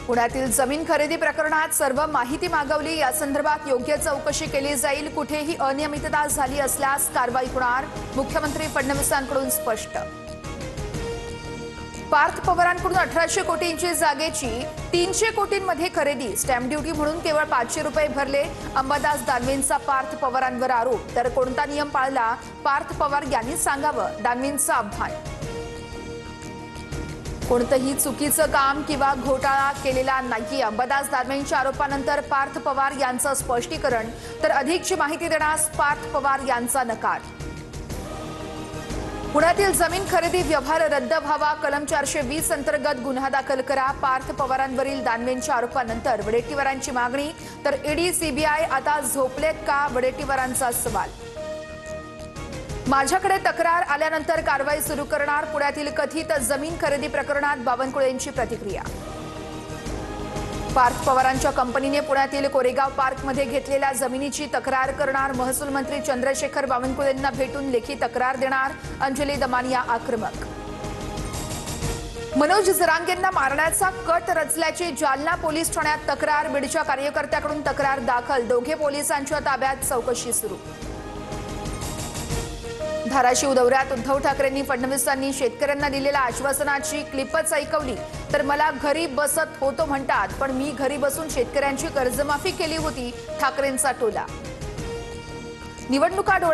पुण्यातील जमीन खरेदी प्रकरणात सर्व माहिती मागवली, या संदर्भात योग्य चौकशी केली जाईल। कुठेही अनियमितता झाली असल्यास कारवाई होणार, मुख्यमंत्री फडणवीसांकडून स्पष्ट। पार्थ पवारांकडून 1800 कोटींची जागेची 300 कोटींमध्ये खरेदी, स्टॅम्प ड्युटी म्हणून केवळ 500 रुपये भरले, अंबादास दानवेंचा पार्थ पवारांवर आरोप। तर कोणता नियम पाळला, पार्थ पवार यांनी सांगावं, दानवेंचं आव्हान। कोणतंही चुकीचं काम किंवा घोटाळा केलेला नाही, अंबादास दानवेंच्या आरोपानंतर पार्थ पवार यांचं स्पष्टीकरण। तर अधिकची माहिती देण्यास पार्थ पवार यांचा नकार। पुण्यातील जमीन खरेदी व्यवहार रद्द व्हावा, कलम 420 अंतर्गत गुन्हा दाखल करा, पार्थ पवारांवरील दानवेंच्या आरोपानंतर वडेट्टीवारांची मागणी। तर ईडी सीबीआय आता झोपलेत का, वडेट्टीवारांचा सवाल। माझ्याकडे तक्रार आल्यानंतर कारवाई सुरू करणार, पुण्यातील कथित जमीन खरेदी प्रकरणात बावनकुळेंची प्रतिक्रिया। पार्थ पवारांच्या कंपनीने पुण्यातील कोरेगाव पार्कमध्ये घेतलेल्या जमिनीची तक्रार करणार, महसूल मंत्री चंद्रशेखर बावनकुळेंना भेटून लेखी तक्रार देणार, अंजली दमानिया आक्रमक। मनोज जरांगेंना मारण्याचा कट रचल्याची जालना पोलीस ठाण्यात तक्रार, बीडच्या कार्यकर्त्याकडून तक्रार दाखल, दोघे पोलिसांच्या ताब्यात, चौकशी सुरू। धाराशिव दौऱ्यात उद्धव ठाकरेंनी फडणवीसांनी शेतकऱ्यांना दिलेल्या आश्वासनाची क्लिपच ऐकवली, तर मला घरी बसत होतो म्हणतात, पण मी घरी बसून शेतकऱ्यांची कर्जमाफी केली होती, ठाकरेंचा टोला। निवडणुका